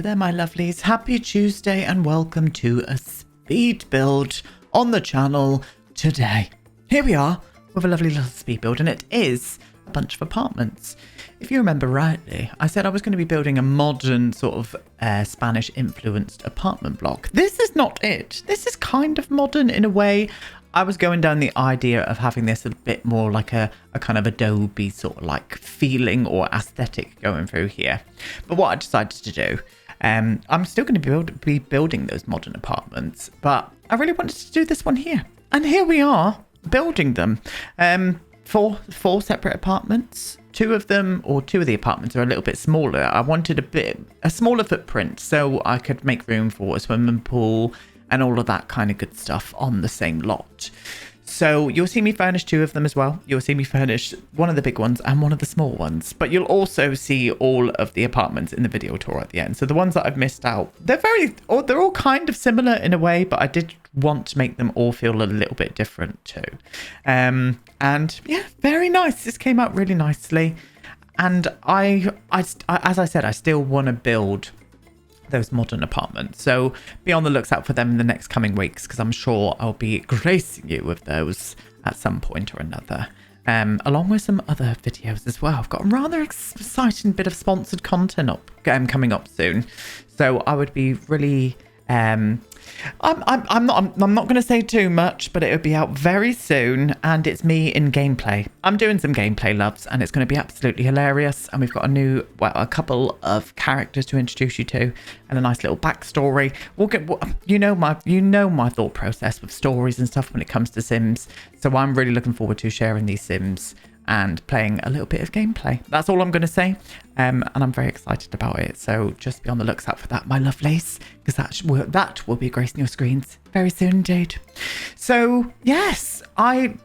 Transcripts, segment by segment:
there, my lovelies. Happy Tuesday and welcome to a speed build on the channel today. Here we are with a lovely little speed build, and it is a bunch of apartments. If you remember rightly, I said I was going to be building a modern sort of Spanish-influenced apartment block. This is not it. This is kind of modern in a way. I was going down the idea of having this a bit more like a kind of Adobe sort of like feeling or aesthetic going through here. But what I decided to do, I'm still going to be building those modern apartments, but I really wanted to do this one here. And here we are building them. Four separate apartments. Two of the apartments are a little bit smaller. I wanted a smaller footprint so I could make room for a swimming pool and all of that kind of good stuff on the same lot. So you'll see me furnish two of them as well. You'll see me furnish one of the big ones and one of the small ones. But you'll also see all of the apartments in the video tour at the end. So the ones that I've missed out, they're all kind of similar in a way, but I did want to make them all feel a little bit different too. And yeah, very nice. This came out really nicely. And I as I said, I still want to build those modern apartments, so be on the lookout for them in the next coming weeks, because I'm sure I'll be gracing you with those at some point or another, along with some other videos as well. I've got a rather exciting bit of sponsored content coming up soon, so I would be really I'm not going to say too much, but it'll be out very soon, and it's me in gameplay. I'm doing some gameplay loves, and it's going to be absolutely hilarious. And we've got a couple of characters to introduce you to, and a nice little backstory. We'll get, you know my thought process with stories and stuff when it comes to Sims. So I'm really looking forward to sharing these Sims and playing a little bit of gameplay. That's all I'm going to say, and I'm very excited about it. So just be on the lookout for that, my lovelies, because that will be gracing your screens very soon indeed. So yes, I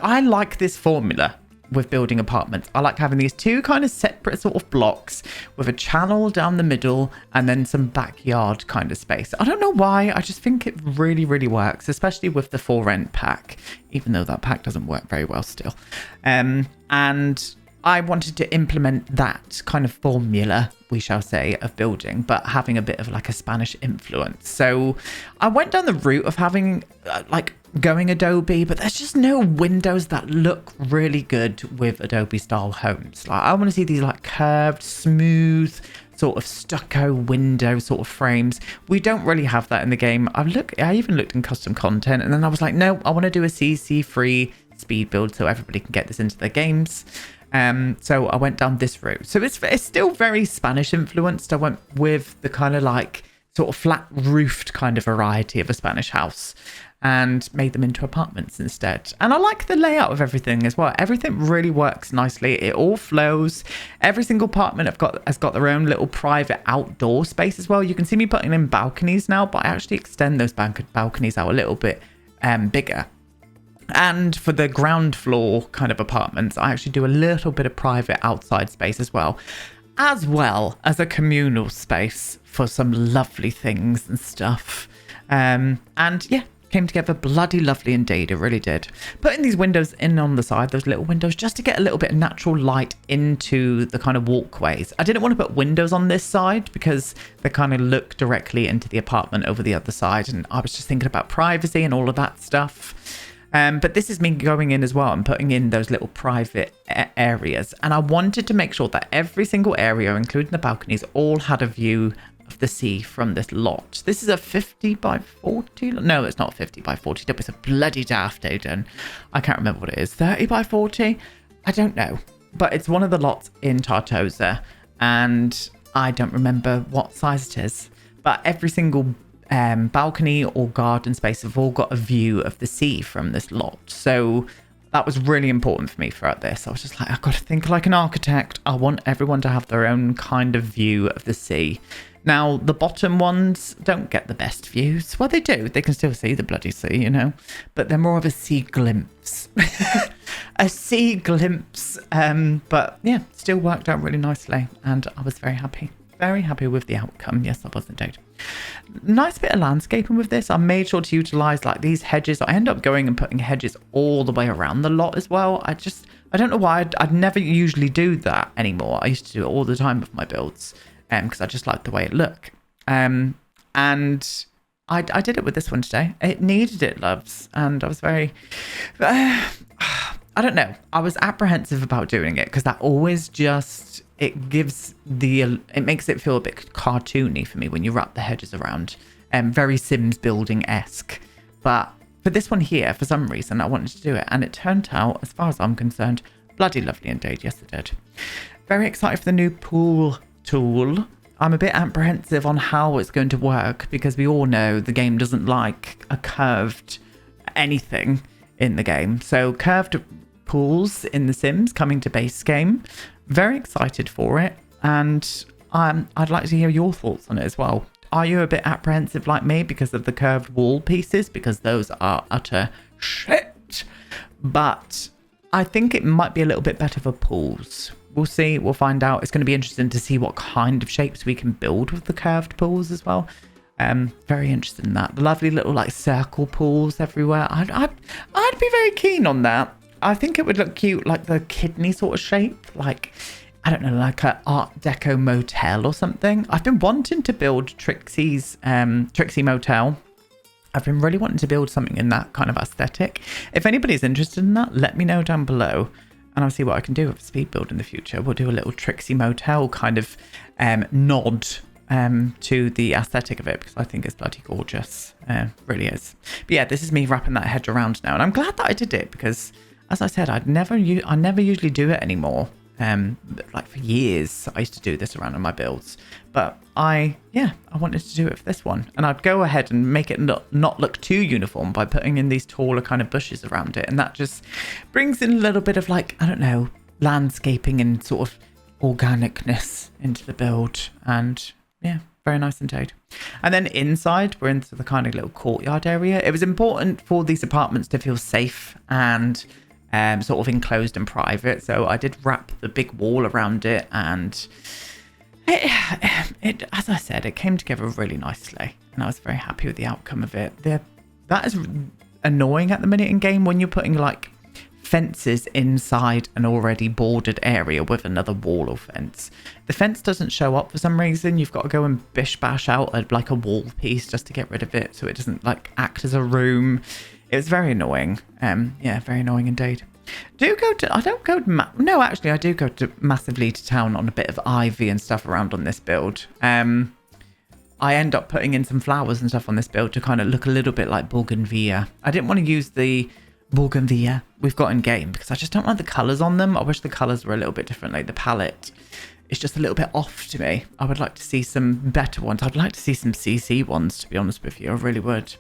like this formula with building apartments. I like having these two kind of separate sort of blocks with a channel down the middle and then some backyard kind of space. I don't know why, I just think it really, really works, especially with the for rent pack, even though that pack doesn't work very well still. And I wanted to implement that kind of formula, we shall say, of building, but having a bit of like a Spanish influence. So I went down the route of having going Adobe, but there's just no windows that look really good with Adobe style homes. Like, I want to see these like curved, smooth, sort of stucco window sort of frames. We don't really have that in the game. I even looked in custom content, and then I was like, no, I want to do a CC free speed build so everybody can get this into their games. So I went down this route. So it's still very Spanish influenced. I went with the kind of like sort of flat roofed kind of variety of a Spanish house and made them into apartments instead. And I like the layout of everything as well. Everything really works nicely. It all flows. Every single apartment has got their own little private outdoor space as well. You can see me putting in balconies now, but I actually extend those balconies out a little bit bigger. And for the ground floor kind of apartments, I actually do a little bit of private outside space as well as a communal space for some lovely things and stuff. And yeah, came together bloody lovely indeed. It really did. Putting these windows in on the side, those little windows, just to get a little bit of natural light into the kind of walkways. I didn't want to put windows on this side because they kind of look directly into the apartment over the other side. And I was just thinking about privacy and all of that stuff. But this is me going in as well and putting in those little private areas. And I wanted to make sure that every single area, including the balconies, all had a view of the sea from this lot. This is a 50 by 40. No, it's not 50 by 40. It's a bloody daft, Aiden. I can't remember what it is. 30 by 40? I don't know. But it's one of the lots in Tartosa. And I don't remember what size it is. But every single balcony or garden space have all got a view of the sea from this lot. So that was really important for me throughout this. I was just like, I've got to think like an architect. I want everyone to have their own kind of view of the sea. Now, the bottom ones don't get the best views. Well, they do. They can still see the bloody sea, you know. But they're more of a sea glimpse. A sea glimpse. But yeah, still worked out really nicely. And I was very happy. Very happy with the outcome. Yes, I was indeed. Nice bit of landscaping with this. I made sure to utilize like these hedges. I end up going and putting hedges all the way around the lot as well. I don't know why. I'd never usually do that anymore. I used to do it all the time with my builds. because I just liked the way it looked. And I did it with this one today. It needed it, loves, and I was very... I don't know. I was apprehensive about doing it because that always just... It makes it feel a bit cartoony for me when you wrap the hedges around. Very Sims building-esque. But for this one here, for some reason, I wanted to do it. And it turned out, as far as I'm concerned, bloody lovely indeed. Yes, it did. Very excited for the new pool tool. I'm a bit apprehensive on how it's going to work because we all know the game doesn't like a curved anything in the game. So curved pools in The Sims coming to base game. Very excited for it. And I'd like to hear your thoughts on it as well. Are you a bit apprehensive like me because of the curved wall pieces? Because those are utter shit. But I think it might be a little bit better for pools. We'll see. We'll find out. It's going to be interesting to see what kind of shapes we can build with the curved pools as well. Very interested in that. The lovely little like circle pools everywhere. I'd be very keen on that. I think it would look cute, like the kidney sort of shape. Like, I don't know, like an Art Deco motel or something. I've been wanting to build Trixie Motel. I've been really wanting to build something in that kind of aesthetic. If anybody's interested in that, let me know down below. And I'll see what I can do with speed build in the future. We'll do a little Trixie Motel kind of nod to the aesthetic of it because I think it's bloody gorgeous. Really is. But yeah, this is me wrapping that hedge around now. And I'm glad that I did it because, as I said, I never usually do it anymore. Like for years, I used to do this around in my builds. But I wanted to do it for this one. And I'd go ahead and make it not look too uniform by putting in these taller kind of bushes around it. And that just brings in a little bit of like, I don't know, landscaping and sort of organicness into the build. And yeah, very nice indeed. And then inside, we're into the kind of little courtyard area. It was important for these apartments to feel safe and sort of enclosed and private. So I did wrap the big wall around it and... It, as I said, it came together really nicely and I was very happy with the outcome of it. That is annoying at the minute in game when you're putting like fences inside an already bordered area with another wall or fence. The fence doesn't show up for some reason. You've got to go and bish bash out like a wall piece just to get rid of it so it doesn't like act as a room. It was very annoying. Yeah, very annoying indeed. I do go massively to town on a bit of ivy and stuff around on this build. I end up putting in some flowers and stuff on this build to kind of look a little bit like bougainvillea. I didn't want to use the bougainvillea we've got in game because I just don't like the colours on them. I wish the colours were a little bit different, like the palette. It's just a little bit off to me. I would like to see some better ones. I'd like to see some CC ones, to be honest with you. I really would.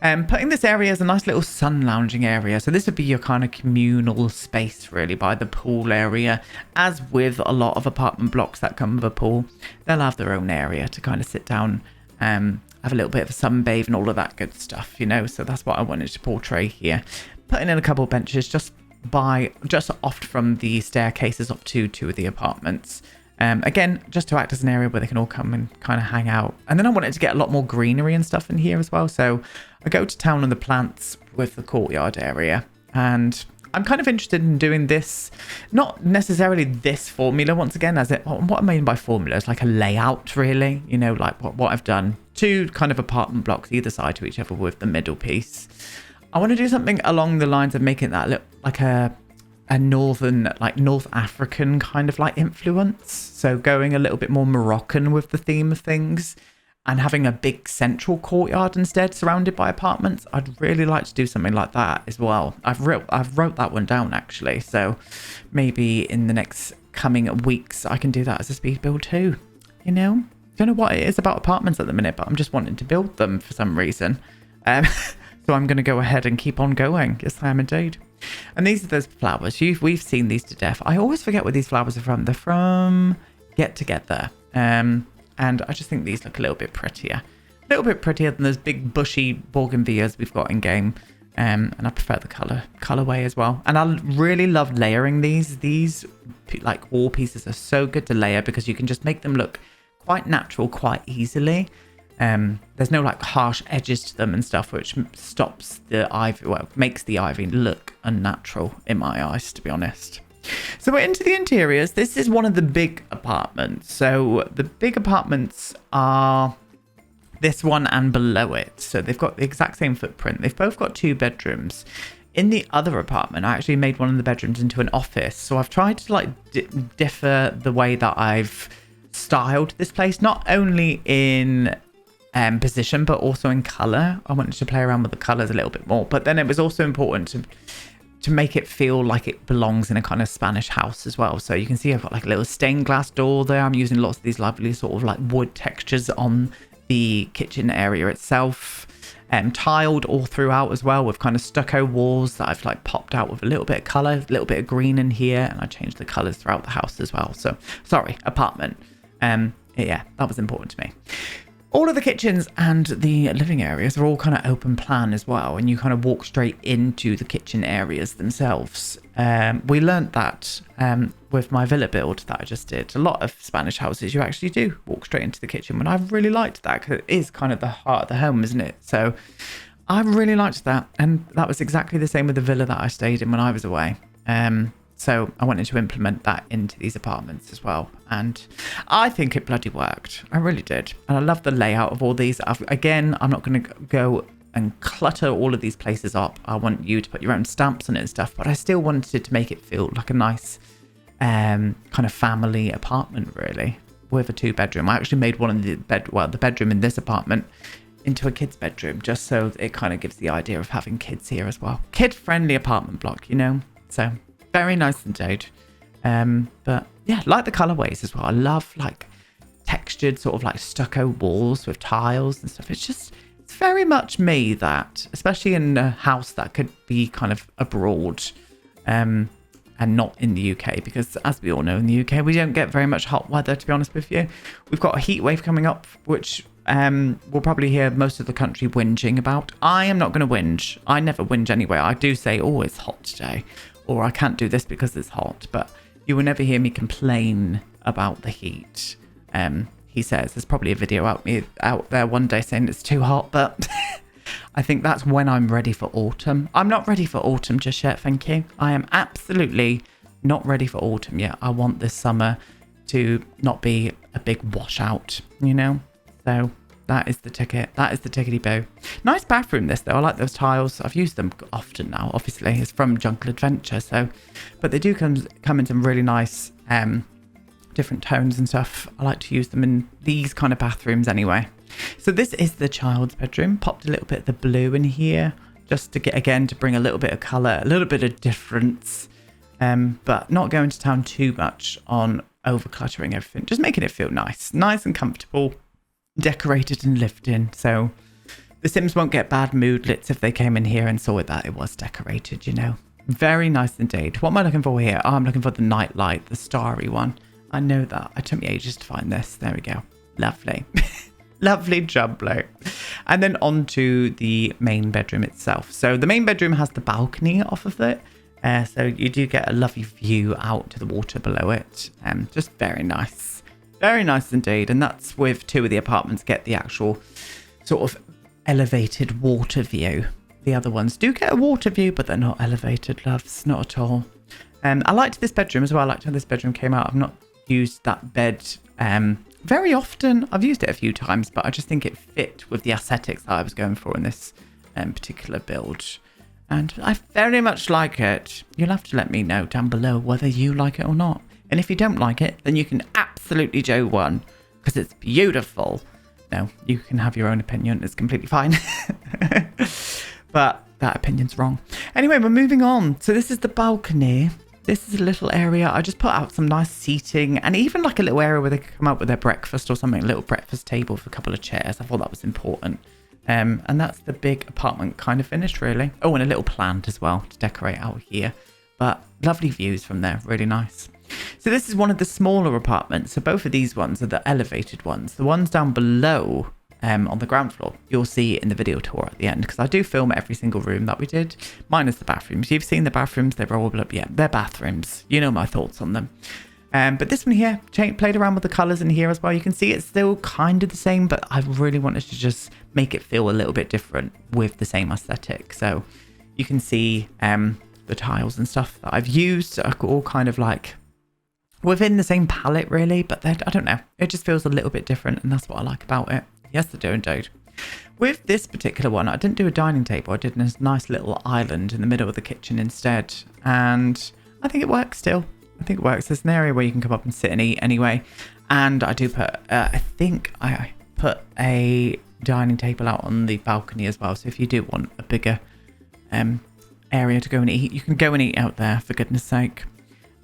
Putting this area as a nice little sun lounging area. So this would be your kind of communal space really by the pool area. As with a lot of apartment blocks that come with a pool, they'll have their own area to kind of sit down, have a little bit of a sunbathe and all of that good stuff, you know. So that's what I wanted to portray here. Putting in a couple of benches just off from the staircases up to two of the apartments. Again, just to act as an area where they can all come and kind of hang out. And then I wanted to get a lot more greenery and stuff in here as well. So I go to town on the plants with the courtyard area. And I'm kind of interested in doing this, not necessarily this formula once again, what I mean by formula is like a layout really, you know, like what I've done. Two kind of apartment blocks either side to each other with the middle piece. I want to do something along the lines of making that look like a northern, like North African kind of like influence. So going a little bit more Moroccan with the theme of things and having a big central courtyard instead surrounded by apartments. I'd really like to do something like that as well. I've wrote that one down actually. So maybe in the next coming weeks, I can do that as a speed build too. You know, don't know what it is about apartments at the minute, but I'm just wanting to build them for some reason. So I'm going to go ahead and keep on going. Yes, I am indeed. And these are those flowers. We've seen these to death. I always forget where these flowers are from. They're from Get Together. And I just think these look a little bit prettier. A little bit prettier than those big bushy bougainvilleas we've got in game. And I prefer the colorway as well. And I really love layering these. These like wall pieces are so good to layer because you can just make them look quite natural quite easily. There's no like harsh edges to them and stuff, which stops the ivy, well, makes the ivy look unnatural in my eyes, to be honest. So we're into the interiors. This is one of the big apartments. So the big apartments are this one and below it. So they've got the exact same footprint. They've both got 2 bedrooms. In the other apartment, I actually made one of the bedrooms into an office. So I've tried to like differ the way that I've styled this place, not only in position, but also in color. I wanted to play around with the colors a little bit more. But then it was also important to make it feel like it belongs in a kind of Spanish house as well. So you can see I've got like a little stained glass door there. I'm using lots of these lovely sort of like wood textures on the kitchen area itself. Tiled all throughout as well with kind of stucco walls that I've like popped out with a little bit of color, a little bit of green in here, and I changed the colors throughout the house as well. So sorry, apartment. Yeah, that was important to me. All of the kitchens and the living areas are all kind of open plan as well, and you kind of walk straight into the kitchen areas themselves. We learnt that with my villa build that I just did. A lot of Spanish houses, you actually do walk straight into the kitchen, and I really liked that because it is kind of the heart of the home, isn't it? So I really liked that, and that was exactly the same with the villa that I stayed in when I was away. So I wanted to implement that into these apartments as well. And I think it bloody worked. I really did. And I love the layout of all these. Again, I'm not going to go and clutter all of these places up. I want you to put your own stamps on it and stuff. But I still wanted to make it feel like a nice kind of family apartment, really, with a 2-bedroom. I actually made one of the bedroom in this apartment into a kid's bedroom, just so it kind of gives the idea of having kids here as well. Kid-friendly apartment block, you know? So very nice indeed. But yeah, like the colorways as well. I love like textured sort of like stucco walls with tiles and stuff. It's very much me, that, especially in a house that could be kind of abroad and not in the UK, because as we all know, in the UK we don't get very much hot weather, to be honest with you. We've got a heat wave coming up, which we'll probably hear most of the country whinging about. I am not going to whinge. I never whinge anyway. I do say, oh, it's hot today, or I can't do this because it's hot, but you will never hear me complain about the heat. He says there's probably a video out there one day saying it's too hot, but I think that's when I'm ready for autumn. I'm not ready for autumn just yet, thank you. I am absolutely not ready for autumn yet. I want this summer to not be a big washout, you know? So that is the ticket. That is the tickety boo. Nice bathroom this though. I like those tiles. I've used them often now. Obviously, it's from Jungle Adventure, so but they do come in some really nice different tones and stuff. I like to use them in these kind of bathrooms anyway. So this is the child's bedroom. Popped a little bit of the blue in here just to get, again, to bring a little bit of colour, a little bit of difference, but not going to town too much on over cluttering everything. Just making it feel nice and comfortable, decorated and lived in. So the Sims won't get bad moodlets if they came in here and saw that it was decorated, you know. Very nice indeed. What am I looking for here? Oh, I'm looking for the night light, the starry one. I know that. It took me ages to find this. There we go. Lovely. Lovely jubbly. And then on to the main bedroom itself. So the main bedroom has the balcony off of it. So you do get a lovely view out to the water below it. Just very nice. Very nice indeed. And that's with 2 of the apartments get the actual sort of elevated water view. The other ones do get a water view, but they're not elevated, loves. Not at all. I liked this bedroom as well. I liked how this bedroom came out. I've not used that bed very often. I've used it a few times, but I just think it fit with the aesthetics that I was going for in this particular build. And I very much like it. You'll have to let me know down below whether you like it or not. And if you don't like it, then you can absolutely Joe one, because it's beautiful. No, you can have your own opinion. It's completely fine. But that opinion's wrong. Anyway, we're moving on. So this is the balcony. This is a little area. I just put out some nice seating and even like a little area where they could come up with their breakfast or something, a little breakfast table with a couple of chairs. I thought that was important. And that's the big apartment kind of finished, really. Oh, and a little plant as well to decorate out here. But lovely views from there. Really nice. So this is one of the smaller apartments. So both of these ones are the elevated ones. The ones down below on the ground floor, you'll see in the video tour at the end, because I do film every single room that we did, minus the bathrooms. You've seen the bathrooms. They're all up. Yeah, they're bathrooms. You know my thoughts on them. But this one here, played around with the colours in here as well. You can see it's still kind of the same, but I really wanted to just make it feel a little bit different with the same aesthetic. So you can see the tiles and stuff that I've used are all kind of like within the same palette really, but I don't know, it just feels a little bit different, and that's what I like about it. Yes, they do indeed. With this particular one, I didn't do a dining table. I did a nice little island in the middle of the kitchen instead, and I think it works still. I think it works. There's an area where you can come up and sit and eat anyway, and I do put I think I put a dining table out on the balcony as well, so if you do want a bigger area to go and eat, you can go and eat out there, for goodness sake.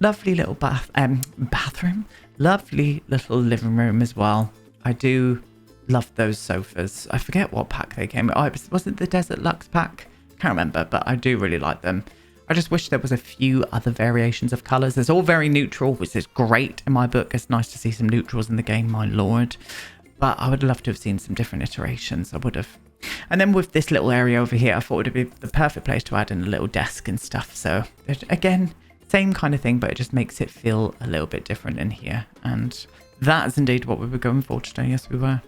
Lovely little bathroom, lovely little living room as well. I do love those sofas. I forget what pack they came with. Oh, was it the Desert Luxe pack? Can't remember, but I do really like them. I just wish there was a few other variations of colours. It's all very neutral, which is great in my book. It's nice to see some neutrals in the game, my lord. But I would love to have seen some different iterations. I would have. And then with this little area over here, I thought it would be the perfect place to add in a little desk and stuff. So again, same kind of thing, but it just makes it feel a little bit different in here. And that is indeed what we were going for today. Yes, we were.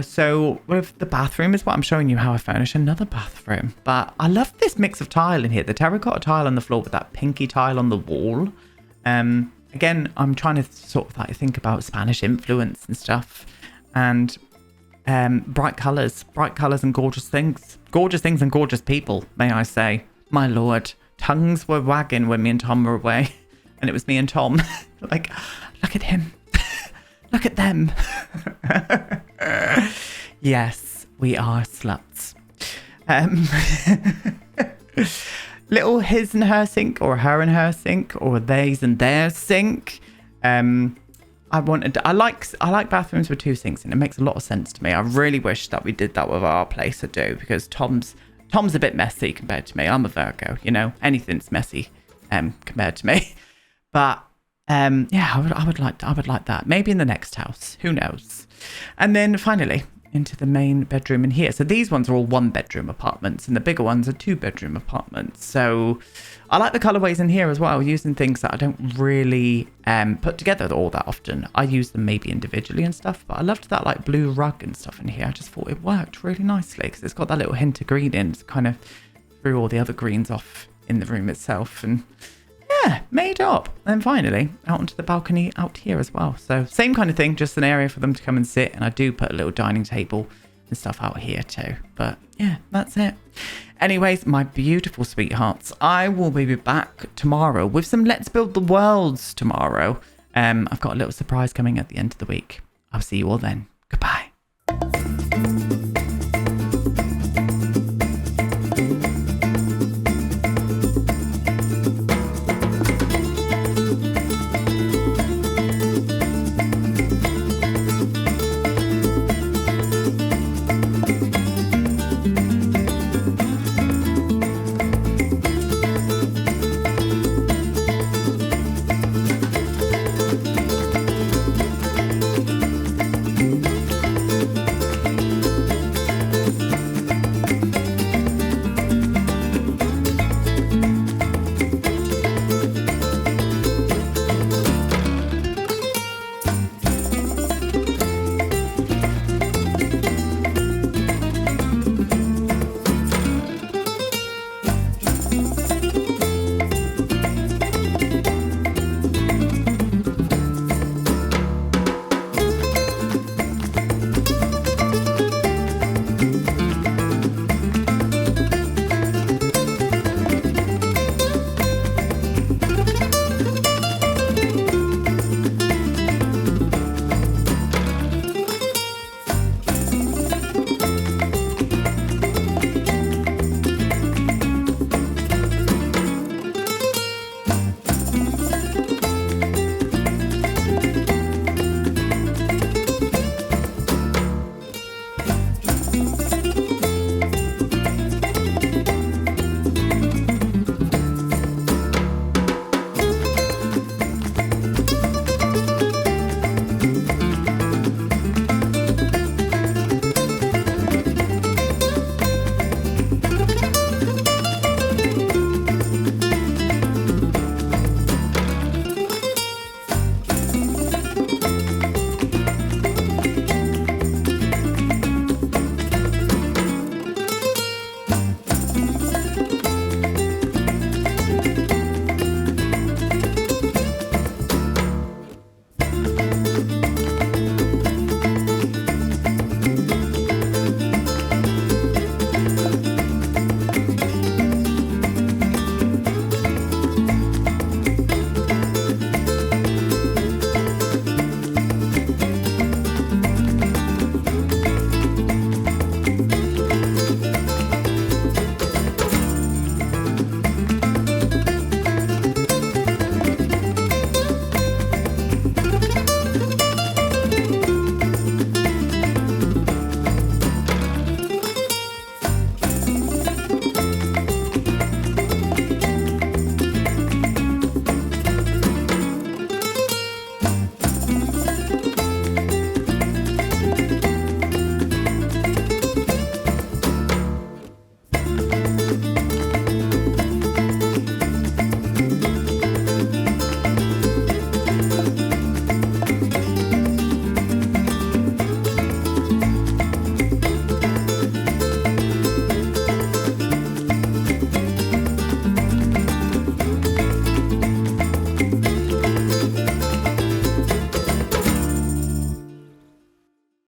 So with the bathroom is what I'm showing you how I furnish another bathroom. But I love this mix of tile in here. The terracotta tile on the floor with that pinky tile on the wall. Again, I'm trying to sort of like think about Spanish influence and stuff. And bright colours and gorgeous things. Gorgeous things and gorgeous people, may I say. My lord. Tongues were wagging when me and Tom were away. And it was me and Tom. Like, look at him. Look at them. Yes, we are sluts. Little his and her sink, or her and her sink, or theirs and theirs sink. I like bathrooms with two sinks, and it makes a lot of sense to me. I really wish that we did that with our place. I do, because Tom's a bit messy compared to me. I'm a Virgo, you know, anything's messy compared to me. But yeah, I would like that. Maybe in the next house. Who knows? And then finally into the main bedroom in here. So these ones are all 1-bedroom apartments, and the bigger ones are 2-bedroom apartments. So I like the colorways in here as well, using things that I don't really put together all that often. I use them maybe individually and stuff, but I loved that like blue rug and stuff in here. I just thought it worked really nicely because it's got that little hint of green in. It's kind of threw all the other greens off in the room itself, and yeah, made up. And finally out onto the balcony out here as well. So same kind of thing, just an area for them to come and sit. And I do put a little dining table and stuff out here too. But yeah, that's it. Anyways, my beautiful sweethearts, I will be back tomorrow with some Let's Build the Worlds tomorrow. I've got a little surprise coming at the end of the week. I'll see you all then. Goodbye.